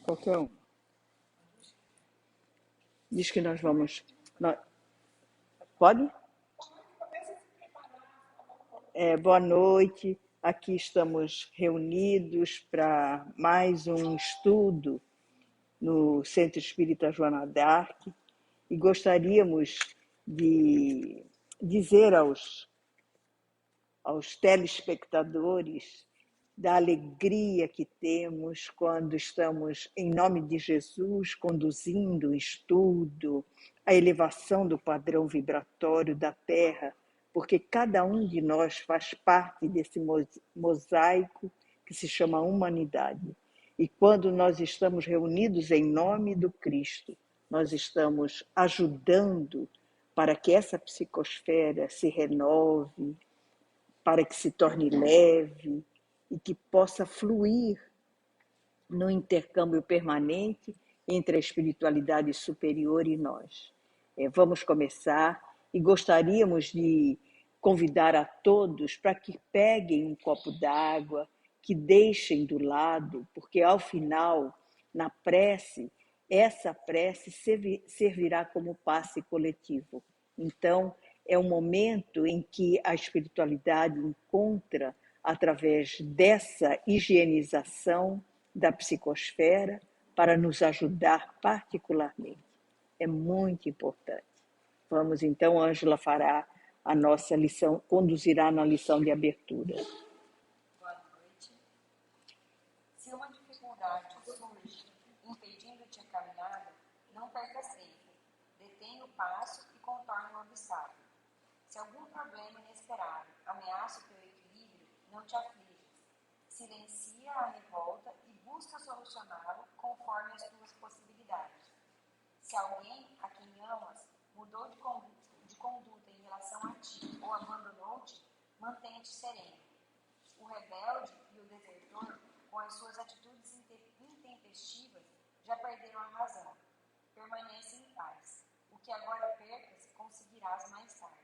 Qualquer um. Diz que nós vamos. Pode? Boa noite. Aqui estamos reunidos para mais um estudo no Centro Espírita Joana d'Arc e gostaríamos de dizer aos telespectadores da alegria que temos quando estamos, em nome de Jesus, conduzindo o estudo, a elevação do padrão vibratório da Terra, porque cada um de nós faz parte desse mosaico que se chama humanidade. E quando nós estamos reunidos em nome do Cristo, nós estamos ajudando para que essa psicosfera se renove, para que se torne leve e que possa fluir no intercâmbio permanente entre a espiritualidade superior e nós. Vamos começar e gostaríamos de convidar a todos para que peguem um copo d'água, que deixem do lado, porque ao final, na prece, essa prece servirá como passe coletivo. Então, é um momento em que a espiritualidade encontra, através dessa higienização da psicosfera, para nos ajudar particularmente. É muito importante. Vamos então, Ângela fará a nossa lição, conduzirá na lição de abertura. Boa noite. Se uma dificuldade surge impedindo-te a caminhada, não perca tempo. Detenha o passo e contorne o obstáculo. Se algum problema inesperado ameaça o teu equilíbrio, não te aflijas. Silencia a revolta e busca solucioná-lo conforme as tuas possibilidades. Se alguém a quem amas mudou de conduta em relação a ti ou abandonou-te, mantém-te sereno. O rebelde e o desertor, com as suas atitudes intempestivas, já perderam a razão. Permanece em paz. O que agora percas, conseguirás mais tarde.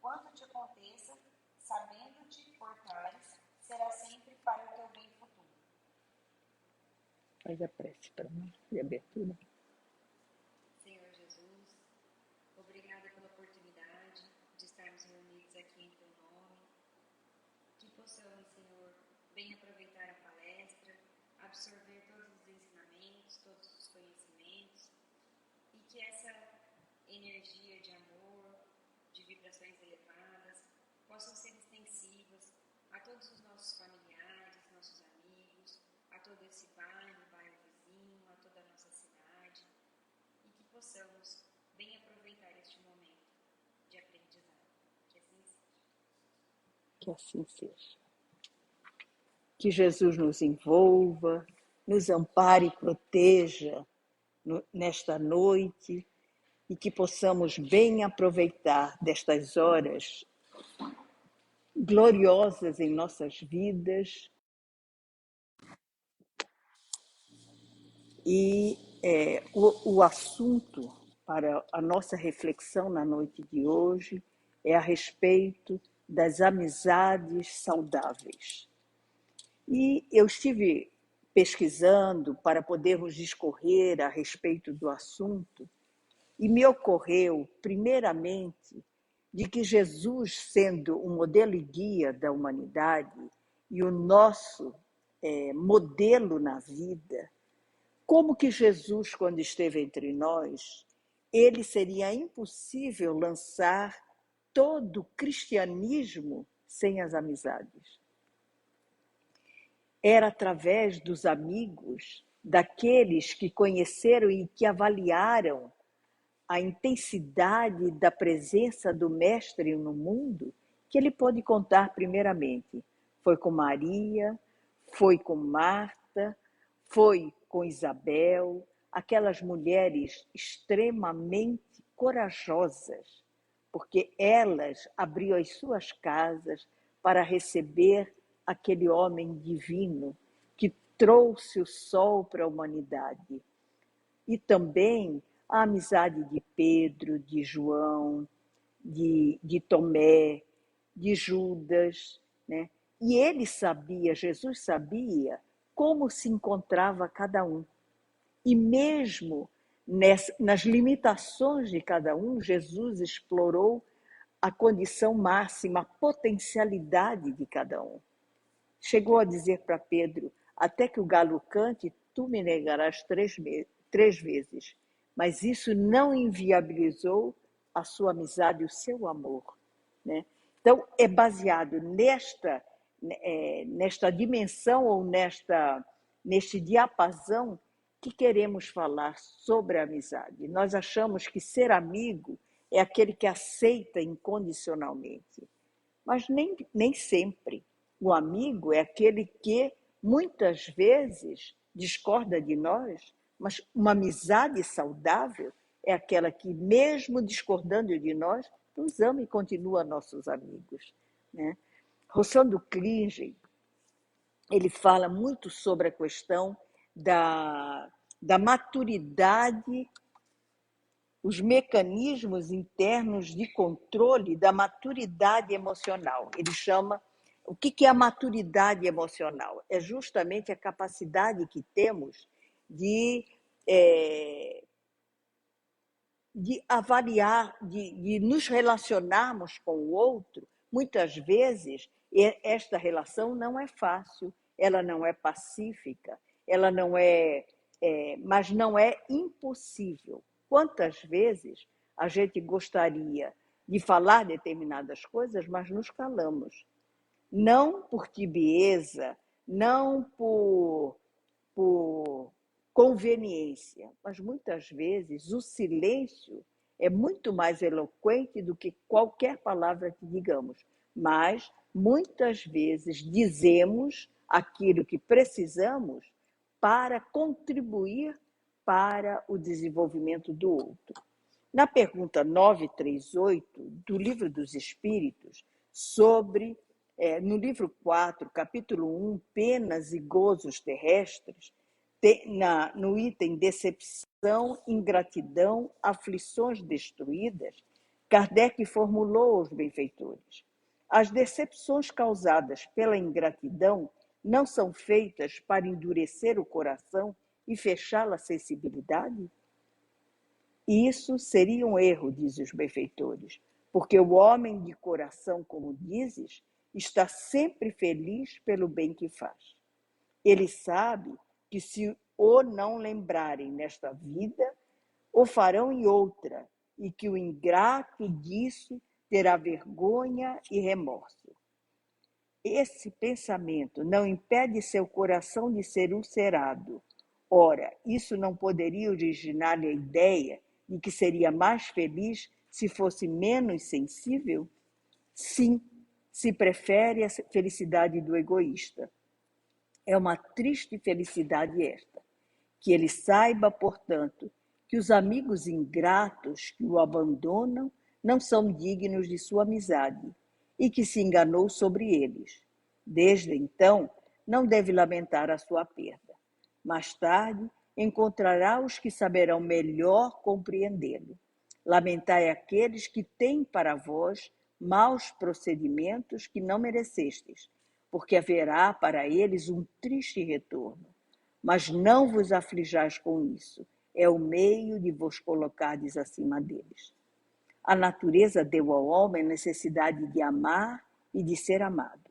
Quanto te aconteça, sabendo-te portares, será sempre para o teu bem futuro. Faz a prece para nós de abertura. Senhor Jesus, obrigada pela oportunidade de estarmos reunidos aqui em teu nome. Que possamos, Senhor, bem aproveitar a palestra, absorver todos os ensinamentos, todos os conhecimentos, e que essa energia de amor, de vibrações elevadas, possam ser extensivas a todos os nossos familiares, nossos amigos, a todo esse bairro vizinho, a toda a nossa cidade, e que possamos bem aproveitar este momento de aprendizado. Que assim seja. Que assim seja. Que Jesus nos envolva, nos ampare e proteja nesta noite e que possamos bem aproveitar destas horas gloriosas em nossas vidas. E o assunto para a nossa reflexão na noite de hoje é a respeito das amizades saudáveis. E eu estive pesquisando para podermos discorrer a respeito do assunto e me ocorreu, primeiramente, de que Jesus, sendo o modelo e guia da humanidade e o nosso modelo na vida, como que Jesus, quando esteve entre nós, ele seria impossível lançar todo o cristianismo sem as amizades. Era através dos amigos, daqueles que conheceram e que avaliaram a intensidade da presença do Mestre no mundo, que ele pôde contar primeiramente. Foi com Maria, foi com Marta, foi com Isabel, aquelas mulheres extremamente corajosas, porque elas abriam as suas casas para receber aquele homem divino que trouxe o sol para a humanidade. E também a amizade de Pedro, de João, de Tomé, de Judas, né? E ele sabia, Jesus sabia como se encontrava cada um. E mesmo nas limitações de cada um, Jesus explorou a condição máxima, a potencialidade de cada um. Chegou a dizer para Pedro: até que o galo cante, tu me negarás três vezes. Mas isso não inviabilizou a sua amizade e o seu amor, né? Então, é baseado nesta dimensão ou neste diapasão que queremos falar sobre a amizade. Nós achamos que ser amigo é aquele que aceita incondicionalmente, mas nem sempre. O amigo é aquele que muitas vezes discorda de nós, mas uma amizade saudável é aquela que, mesmo discordando de nós, nos ama e continua nossos amigos, né? Rossando Klinge, ele fala muito sobre a questão da maturidade, os mecanismos internos de controle da maturidade emocional. Ele chama, o que é a maturidade emocional? É justamente a capacidade que temos de avaliar, de nos relacionarmos com o outro. Muitas vezes, esta relação não é fácil, ela não é pacífica, ela não mas não é impossível. Quantas vezes a gente gostaria de falar determinadas coisas, mas nos calamos. Não por tibieza, não por conveniência, mas muitas vezes o silêncio é muito mais eloquente do que qualquer palavra que digamos, mas muitas vezes dizemos aquilo que precisamos para contribuir para o desenvolvimento do outro. Na pergunta 938 do Livro dos Espíritos, no livro 4, capítulo 1, Penas e Gozos Terrestres, no item Decepção, Ingratidão, Aflições Destruídas, Kardec formulou aos benfeitores: as decepções causadas pela ingratidão não são feitas para endurecer o coração e fechá-la à sensibilidade? Isso seria um erro, dizem os benfeitores, porque o homem de coração, como dizes, está sempre feliz pelo bem que faz. Ele sabe que se o não lembrarem nesta vida, o farão em outra, e que o ingrato disso terá vergonha e remorso. Esse pensamento não impede seu coração de ser ulcerado. Ora, isso não poderia originar-lhe a ideia de que seria mais feliz se fosse menos sensível? Sim, se prefere a felicidade do egoísta. É uma triste felicidade esta, que ele saiba, portanto, que os amigos ingratos que o abandonam não são dignos de sua amizade e que se enganou sobre eles. Desde então, não deve lamentar a sua perda. Mais tarde, encontrará os que saberão melhor compreendê-lo. Lamentai aqueles que têm para vós maus procedimentos que não merecestes, porque haverá para eles um triste retorno. Mas não vos aflijais com isso, é o meio de vos colocardes acima deles. A natureza deu ao homem a necessidade de amar e de ser amado.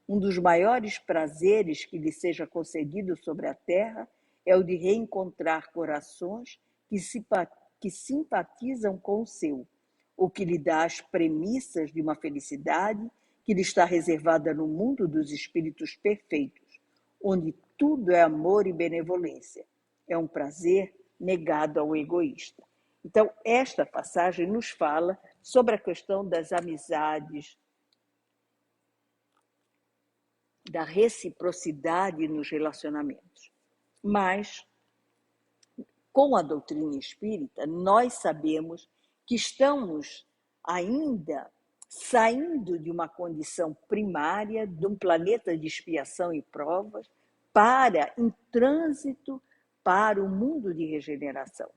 Um dos maiores prazeres que lhe seja concedido sobre a terra é o de reencontrar corações que simpatizam com o seu, o que lhe dá as premissas de uma felicidade que lhe está reservada no mundo dos espíritos perfeitos, onde tudo é amor e benevolência. É um prazer negado ao egoísta. Então, esta passagem nos fala sobre a questão das amizades, da reciprocidade nos relacionamentos. Mas, com a doutrina espírita, nós sabemos que estamos ainda saindo de uma condição primária, de um planeta de expiação e provas, em trânsito para o mundo de regeneração.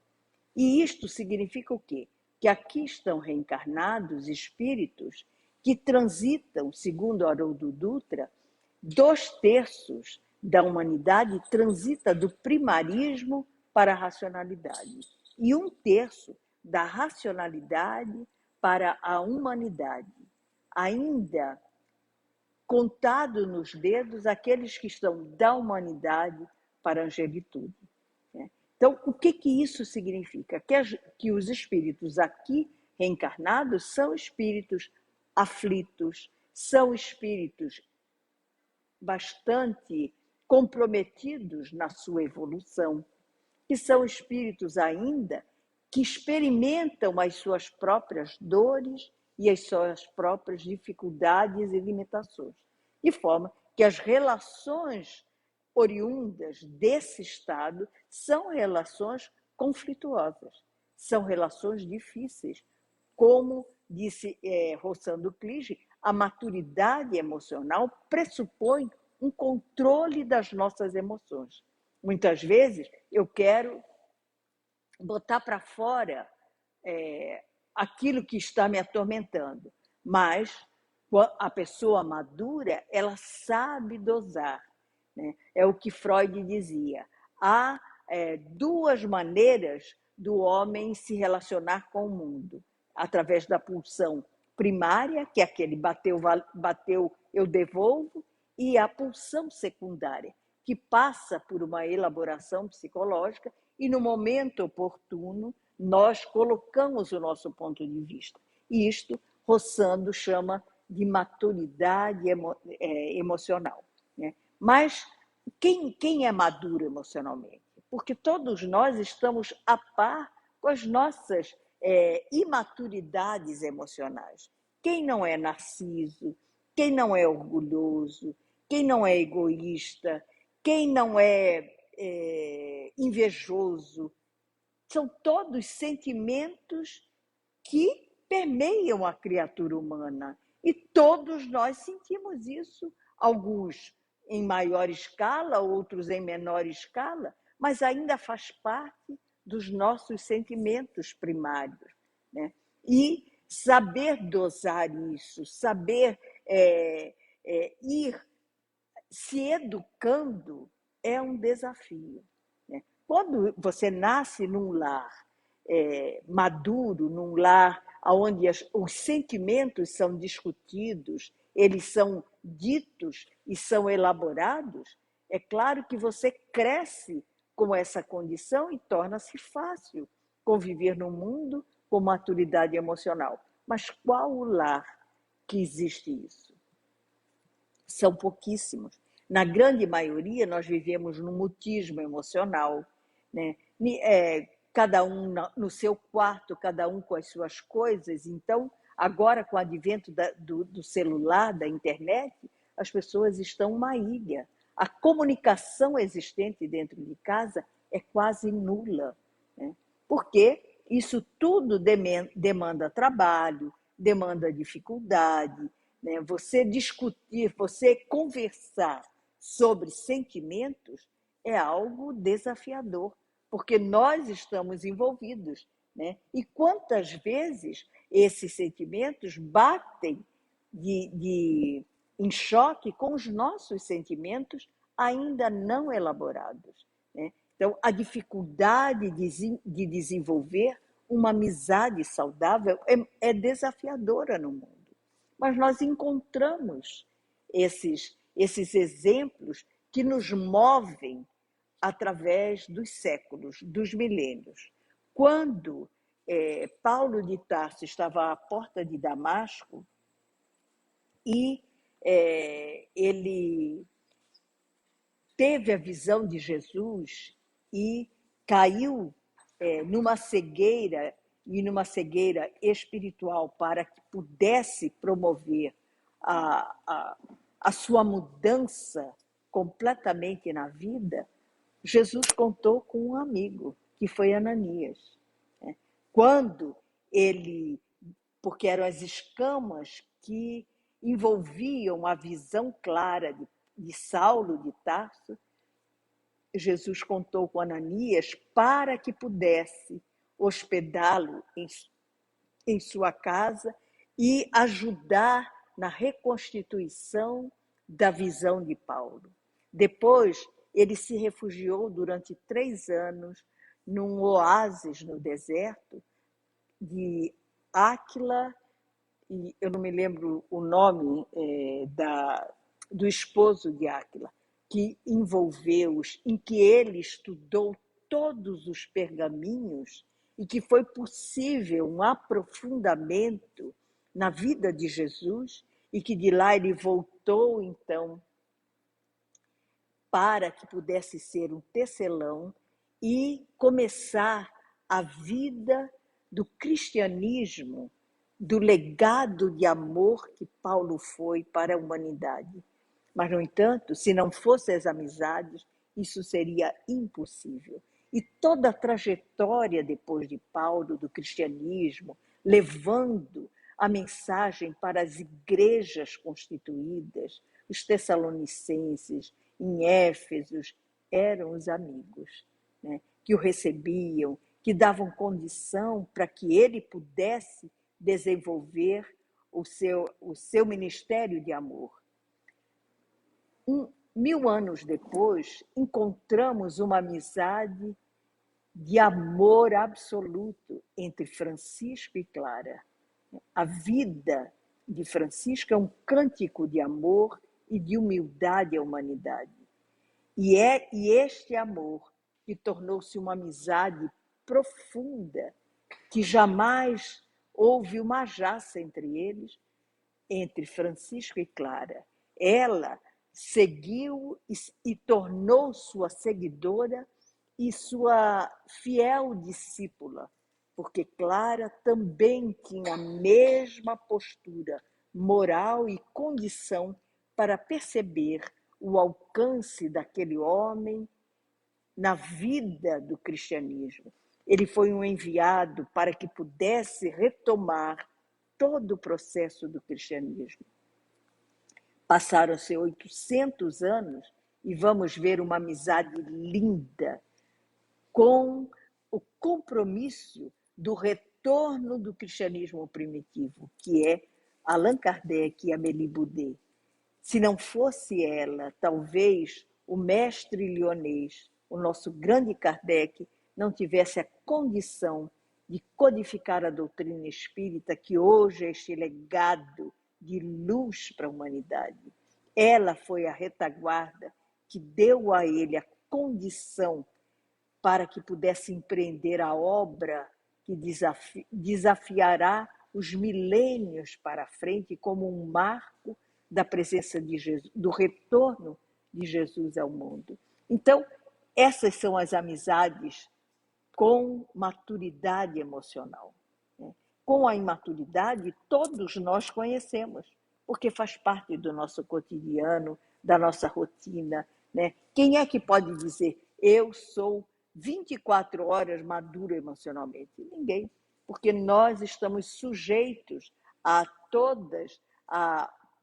E isto significa o quê? Que aqui estão reencarnados espíritos que transitam, segundo Haroldo Dutra, 2/3 da humanidade transita do primarismo para a racionalidade e 1/3 da racionalidade para a humanidade. Ainda contado nos dedos aqueles que estão da humanidade para a angelitude. Então, o que isso significa? Que os espíritos aqui reencarnados são espíritos aflitos, são espíritos bastante comprometidos na sua evolução, que são espíritos ainda que experimentam as suas próprias dores e as suas próprias dificuldades e limitações, de forma que as relações oriundas desse estado são relações conflituosas, são relações difíceis. Como disse Rossando Clige, a maturidade emocional pressupõe um controle das nossas emoções. Muitas vezes eu quero botar para fora aquilo que está me atormentando, mas a pessoa madura, ela sabe dosar. Né? É o que Freud dizia. Há 2 maneiras do homem se relacionar com o mundo. Através da pulsão primária, que é aquele bateu, eu devolvo, e a pulsão secundária, que passa por uma elaboração psicológica e, no momento oportuno, nós colocamos o nosso ponto de vista. E isto, Rossando chama de maturidade emocional. Né? Mas quem é maduro emocionalmente? Porque todos nós estamos a par com as nossas imaturidades emocionais. Quem não é narciso, quem não é orgulhoso, quem não é egoísta, quem não é invejoso, são todos sentimentos que permeiam a criatura humana. E todos nós sentimos isso, alguns em maior escala, outros em menor escala, mas ainda faz parte dos nossos sentimentos primários. Né? E saber dosar isso, saber ir se educando é um desafio. Né? Quando você nasce num lar maduro, num lar onde os sentimentos são discutidos, eles são ditos e são elaborados, é claro que você cresce com essa condição e torna-se fácil conviver no mundo com maturidade emocional. Mas qual o lar que existe isso? São pouquíssimos. Na grande maioria, nós vivemos num mutismo emocional, né? Cada um no seu quarto, cada um com as suas coisas. Então, agora, com o advento do celular, da internet, as pessoas estão uma ilha. A comunicação existente dentro de casa é quase nula, né? Porque isso tudo demanda trabalho, demanda dificuldade, né? Você discutir, você conversar sobre sentimentos é algo desafiador, porque nós estamos envolvidos, né? E quantas vezes esses sentimentos batem em choque com os nossos sentimentos ainda não elaborados, né? Então, a dificuldade de desenvolver uma amizade saudável é desafiadora no mundo. Mas nós encontramos esses exemplos que nos movem através dos séculos, dos milênios. Quando Paulo de Tarso estava à porta de Damasco e ele teve a visão de Jesus e caiu numa cegueira espiritual para que pudesse promover a sua mudança completamente na vida, Jesus contou com um amigo, que foi Ananias. Quando porque eram as escamas que envolviam a visão clara de Saulo de Tarso, Jesus contou com Ananias para que pudesse hospedá-lo em sua casa e ajudar na reconstituição da visão de Paulo. Depois, ele se refugiou durante 3 anos num oásis no deserto de Áquila, e eu não me lembro o nome do esposo de Áquila, que envolveu-os, em que ele estudou todos os pergaminhos e que foi possível um aprofundamento na vida de Jesus e que de lá ele voltou, então, para que pudesse ser um tecelão e começar a vida do cristianismo, do legado de amor que Paulo foi para a humanidade. Mas, no entanto, se não fossem as amizades, isso seria impossível. E toda a trajetória depois de Paulo, do cristianismo, levando a mensagem para as igrejas constituídas, os tessalonicenses, em Éfesos, eram os amigos, né, que o recebiam, que davam condição para que ele pudesse desenvolver o seu ministério de amor. 1000 anos depois, encontramos uma amizade de amor absoluto entre Francisco e Clara. A vida de Francisco é um cântico de amor e de humildade à humanidade. E este amor que tornou-se uma amizade profunda, que jamais houve uma ajaça entre eles, entre Francisco e Clara. Ela seguiu e tornou sua seguidora e sua fiel discípula, porque Clara também tinha a mesma postura moral e condição para perceber o alcance daquele homem na vida do cristianismo. Ele foi um enviado para que pudesse retomar todo o processo do cristianismo. Passaram-se 800 anos e vamos ver uma amizade linda, com o compromisso do retorno do cristianismo primitivo, que é Allan Kardec e Amélie Boudet. Se não fosse ela, talvez o mestre lyonês, o nosso grande Kardec, não tivesse a condição de codificar a doutrina espírita, que hoje é este legado de luz para a humanidade. Ela foi a retaguarda que deu a ele a condição para que pudesse empreender a obra que desafiará os milênios para frente como um marco da presença de Jesus, do retorno de Jesus ao mundo. Então, essas são as amizades com maturidade emocional. Com a imaturidade, todos nós conhecemos, porque faz parte do nosso cotidiano, da nossa rotina. Né? Quem é que pode dizer, eu sou 24 horas maduro emocionalmente? Ninguém, porque nós estamos sujeitos a todas,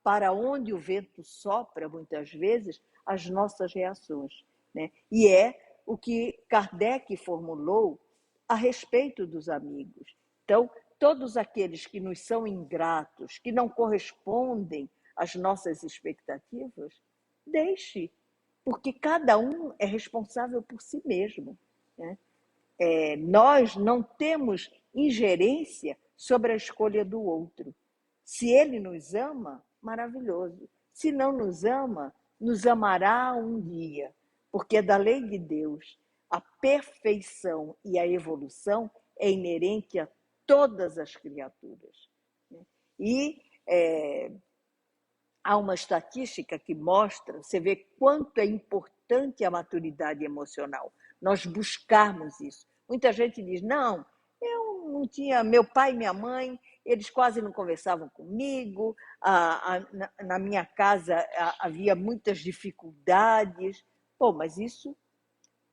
para onde o vento sopra, muitas vezes, as nossas reações. Né? E é o que Kardec formulou a respeito dos amigos. Então, todos aqueles que nos são ingratos, que não correspondem às nossas expectativas, deixe, porque cada um é responsável por si mesmo. Né? Nós não temos ingerência sobre a escolha do outro. Se ele nos ama, maravilhoso. Se não nos ama, nos amará um dia, porque da lei de Deus, a perfeição e a evolução é inerente a todas as criaturas. E há uma estatística que mostra, você vê quanto é importante a maturidade emocional, nós buscarmos isso. Muita gente diz, não, eu não tinha, meu pai e minha mãe, eles quase não conversavam comigo, na minha casa havia muitas dificuldades. Pô, mas isso,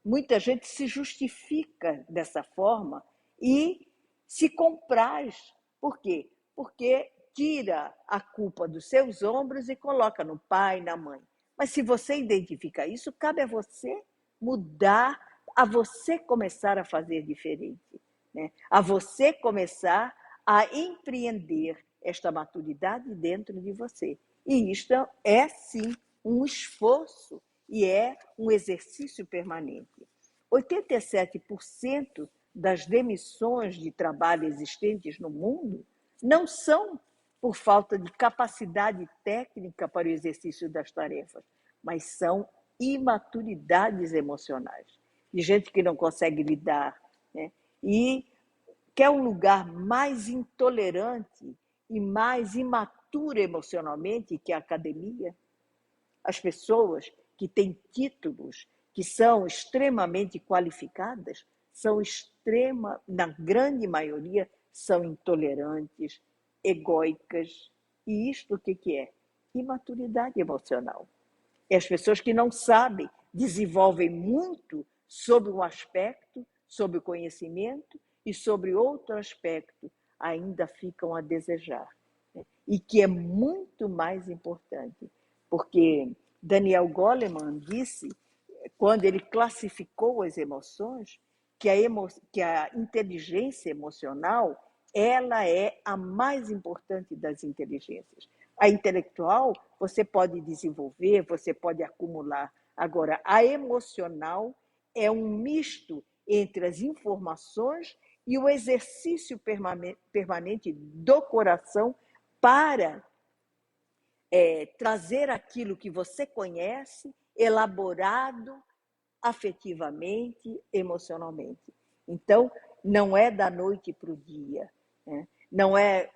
muita gente se justifica dessa forma e se compraz. Por quê? Porque tira a culpa dos seus ombros e coloca no pai, na mãe. Mas se você identifica isso, cabe a você mudar, a você começar a fazer diferente, né? A você começar a empreender esta maturidade dentro de você. E isto é, sim, um esforço e é um exercício permanente. 87% das demissões de trabalho existentes no mundo não são por falta de capacidade técnica para o exercício das tarefas, mas são imaturidades emocionais, de gente que não consegue lidar, né? E quer um lugar mais intolerante e mais imaturo emocionalmente que a academia? As pessoas que têm títulos, que são extremamente qualificadas, na grande maioria, são intolerantes, egóicas. E isto o que é? Imaturidade emocional. E as pessoas que não sabem desenvolvem muito sobre um aspecto, sobre o conhecimento, e sobre outro aspecto ainda ficam a desejar. E que é muito mais importante, porque Daniel Goleman disse, quando ele classificou as emoções, que a inteligência emocional ela é a mais importante das inteligências. A intelectual você pode desenvolver, você pode acumular. Agora, a emocional é um misto entre as informações e o exercício permanente do coração para trazer aquilo que você conhece, elaborado afetivamente, emocionalmente. Então, não é da noite para o dia, né? Não é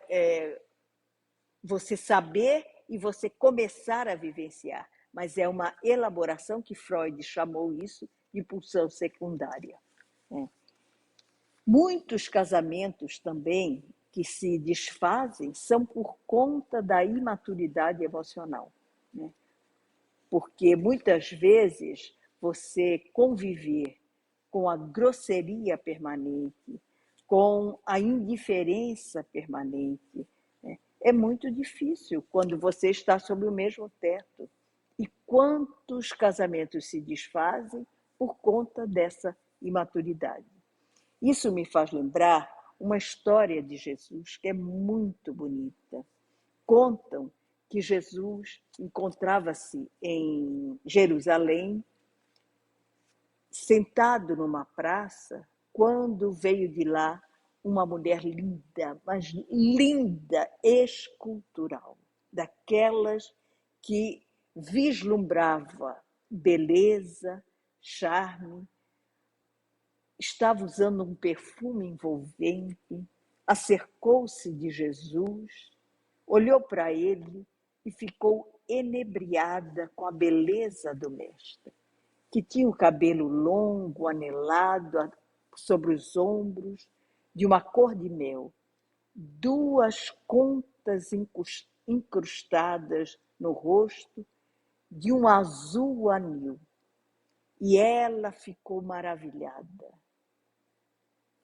você saber e você começar a vivenciar, mas é uma elaboração que Freud chamou isso de pulsão secundária, né? Muitos casamentos também que se desfazem são por conta da imaturidade emocional, né? Porque muitas vezes você conviver com a grosseria permanente, com a indiferença permanente, né? É muito difícil quando você está sob o mesmo teto. E quantos casamentos se desfazem por conta dessa imaturidade? Isso me faz lembrar uma história de Jesus que é muito bonita. Contam que Jesus encontrava-se em Jerusalém, sentado numa praça, quando veio de lá uma mulher linda, mas linda, escultural, daquelas que vislumbrava beleza, charme, estava usando um perfume envolvente, acercou-se de Jesus, olhou para ele e ficou enebriada com a beleza do mestre, que tinha o cabelo longo, anelado sobre os ombros, de uma cor de mel, duas contas incrustadas no rosto, de um azul anil. E ela ficou maravilhada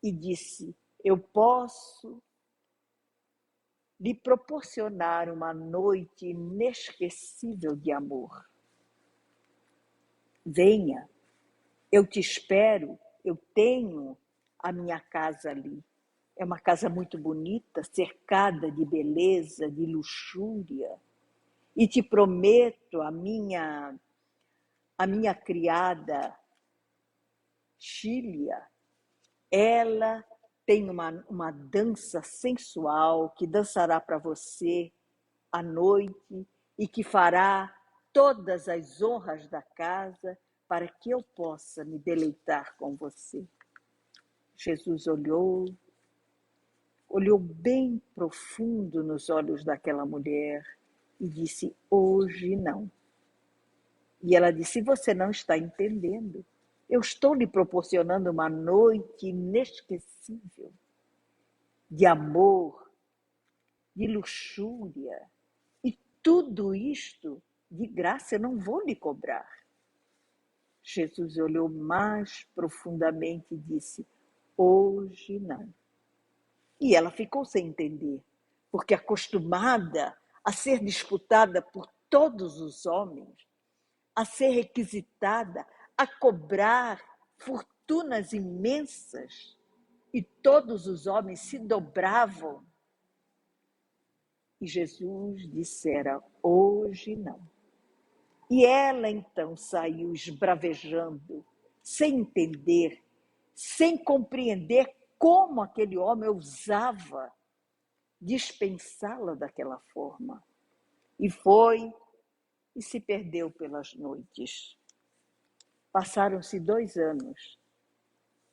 e disse: eu posso lhe proporcionar uma noite inesquecível de amor. Venha, eu te espero, eu tenho a minha casa ali. É uma casa muito bonita, cercada de beleza, de luxúria. E te prometo, a minha criada, Chília, ela tem uma dança sensual que dançará para você à noite e que fará todas as honras da casa para que eu possa me deleitar com você. Jesus olhou bem profundo nos olhos daquela mulher e disse: hoje não. E ela disse: você não está entendendo. Eu estou lhe proporcionando uma noite inesquecível de amor, de luxúria. E tudo isto de graça, eu não vou lhe cobrar. Jesus olhou mais profundamente e disse: hoje não. E ela ficou sem entender, porque acostumada a ser disputada por todos os homens, a ser requisitada, a cobrar fortunas imensas, e todos os homens se dobravam. E Jesus dissera: hoje não. E ela então saiu esbravejando, sem entender, sem compreender como aquele homem ousava dispensá-la daquela forma. E foi e se perdeu pelas noites. Passaram-se 2 anos.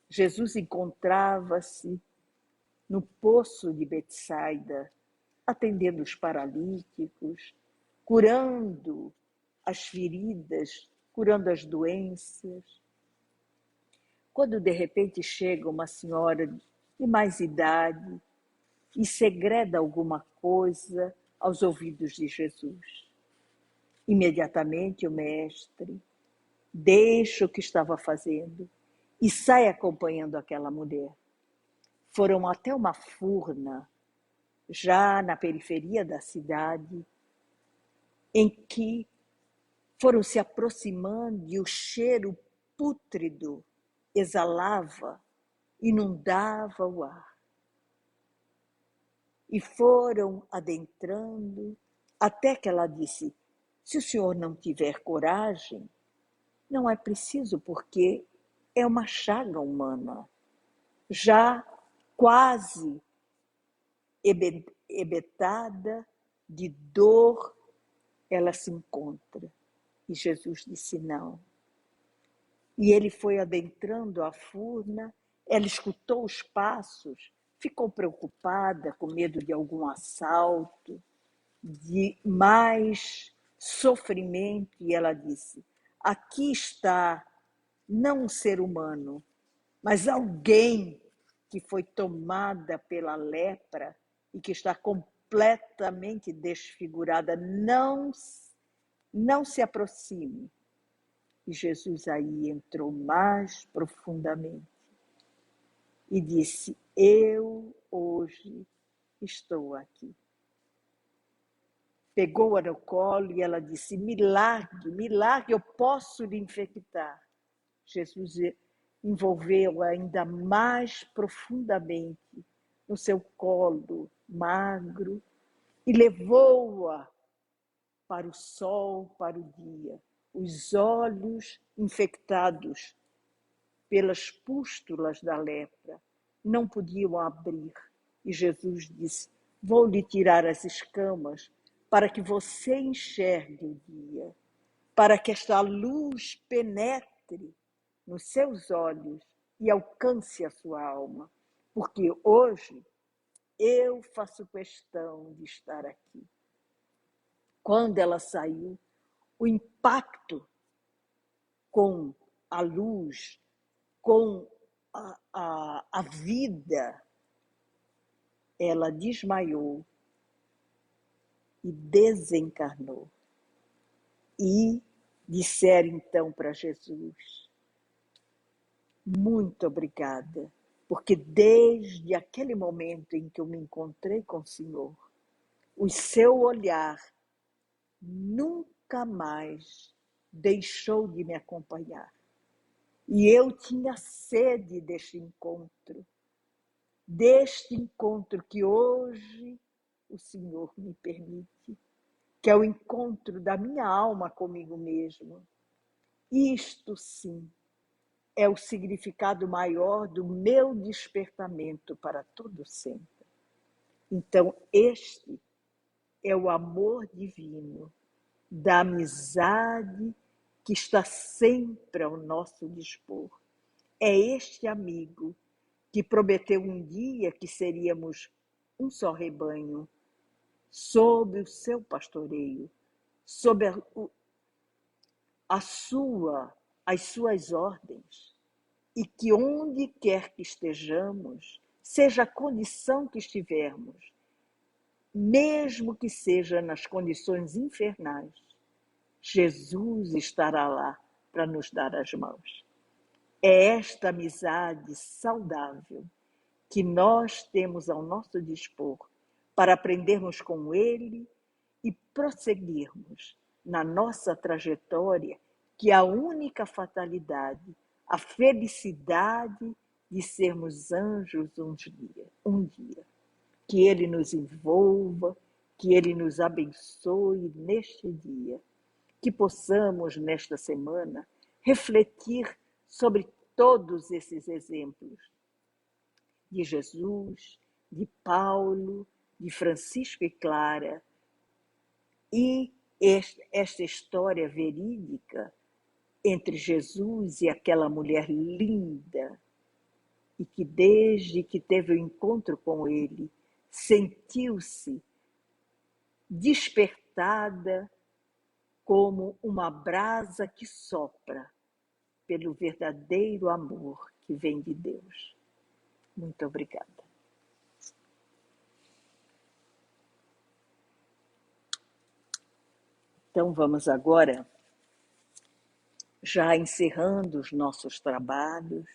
Jesus encontrava-se no poço de Betsaida, atendendo os paralíticos, curando as feridas, curando as doenças. Quando de repente chega uma senhora de mais idade e segreda alguma coisa aos ouvidos de Jesus. Imediatamente o mestre deixa o que estava fazendo e sai acompanhando aquela mulher. Foram até uma furna, já na periferia da cidade, em que foram se aproximando e o cheiro pútrido exalava, inundava o ar. E foram adentrando até que ela disse: se o senhor não tiver coragem, não é preciso, porque é uma chaga humana, já quase hebetada de dor, ela se encontra. E Jesus disse não. E ele foi adentrando a furna, ela escutou os passos, ficou preocupada, com medo de algum assalto, de mais sofrimento, e ela disse: aqui está não um ser humano, mas alguém que foi tomada pela lepra e que está completamente desfigurada. Não se aproxime. E Jesus aí entrou mais profundamente e disse: eu hoje estou aqui. Pegou-a no colo e ela disse: me largue, eu posso lhe infectar. Jesus envolveu-a ainda mais profundamente no seu colo magro e levou-a para o sol, para o dia. Os olhos infectados pelas pústulas da lepra não podiam abrir. E Jesus disse: vou lhe tirar as escamas para que você enxergue o dia, para que esta luz penetre nos seus olhos e alcance a sua alma, porque hoje eu faço questão de estar aqui. Quando ela saiu, o impacto com a luz, com a vida, ela desmaiou e desencarnou. E disseram então para Jesus: muito obrigada, porque desde aquele momento em que eu me encontrei com o Senhor, o seu olhar nunca mais deixou de me acompanhar. E eu tinha sede deste encontro que hoje o Senhor me permite, que é o encontro da minha alma comigo mesmo. Isto sim é o significado maior do meu despertamento para todo sempre. Então, este é o amor divino, da amizade que está sempre ao nosso dispor. É este amigo que prometeu um dia que seríamos um só rebanho, sob o seu pastoreio, sob as suas ordens, e que onde quer que estejamos, seja a condição que estivermos, mesmo que seja nas condições infernais, Jesus estará lá para nos dar as mãos. É esta amizade saudável que nós temos ao nosso dispor para aprendermos com Ele e prosseguirmos na nossa trajetória, que é a única fatalidade, a felicidade de sermos anjos um dia. Que Ele nos envolva, que Ele nos abençoe neste dia, que possamos, nesta semana, refletir sobre todos esses exemplos de Jesus, de Paulo, de Francisco e Clara, e esta história verídica entre Jesus e aquela mulher linda, e que desde que teve o encontro com ele, sentiu-se despertada como uma brasa que sopra pelo verdadeiro amor que vem de Deus. Muito obrigada. Então vamos agora, já encerrando os nossos trabalhos,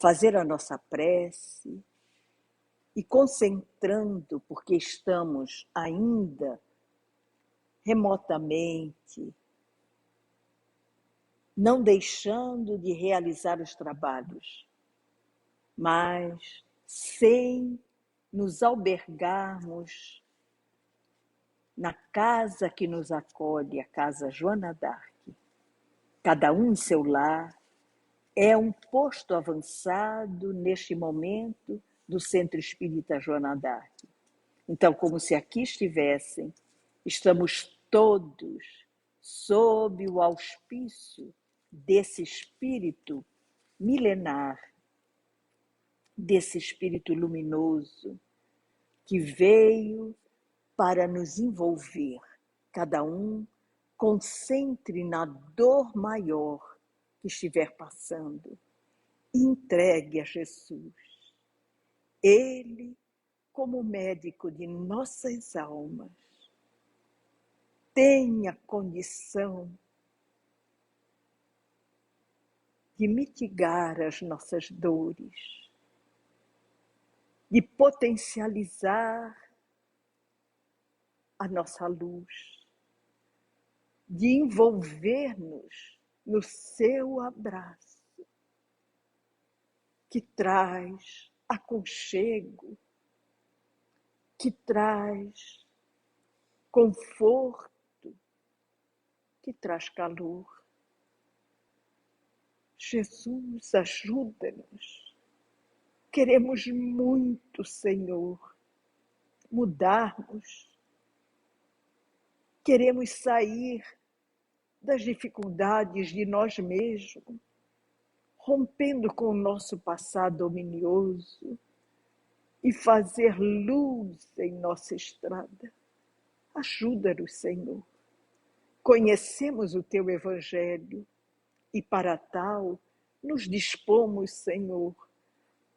fazer a nossa prece e concentrando, porque estamos ainda remotamente, não deixando de realizar os trabalhos, mas sem nos albergarmos na casa que nos acolhe, a Casa Joana d'Arc. Cada um em seu lar, é um posto avançado neste momento do Centro Espírita Joana d'Arc. Então, como se aqui estivessem, estamos todos sob o auspício desse espírito milenar, desse espírito luminoso que veio para nos envolver. Cada um concentre na dor maior que estiver passando e entregue a Jesus. Ele, como médico de nossas almas, tenha condição de mitigar as nossas dores, de potencializar a nossa luz, de envolver-nos no seu abraço, que traz aconchego, que traz conforto, que traz calor. Jesus, ajuda-nos. Queremos muito, Senhor, mudarmos. Queremos sair das dificuldades de nós mesmos, rompendo com o nosso passado ominioso e fazer luz em nossa estrada. Ajuda-nos, Senhor. Conhecemos o Teu Evangelho e, para tal, nos dispomos, Senhor,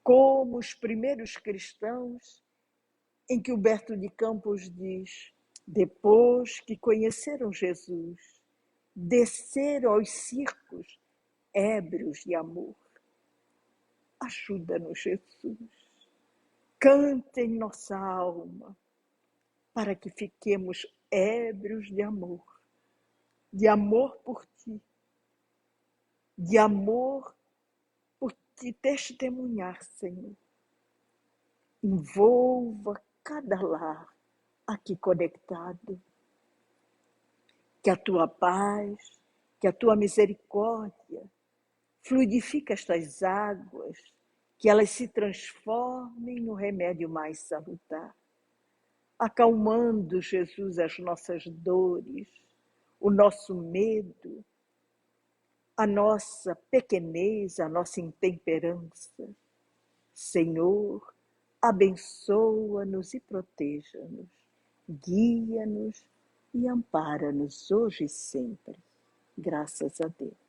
como os primeiros cristãos, em que Humberto de Campos diz: depois que conheceram Jesus, desceram aos circos ébrios de amor. Ajuda-nos, Jesus. Canta em nossa alma, para que fiquemos ébrios de amor por Ti, de amor por Te testemunhar, Senhor. Envolva cada lar aqui conectado. Que a Tua paz, que a Tua misericórdia fluidifique estas águas, que elas se transformem no remédio mais salutar, acalmando, Jesus, as nossas dores, o nosso medo, a nossa pequenez, a nossa intemperança. Senhor, abençoa-nos e proteja-nos, guia-nos e ampara-nos hoje e sempre. Graças a Deus.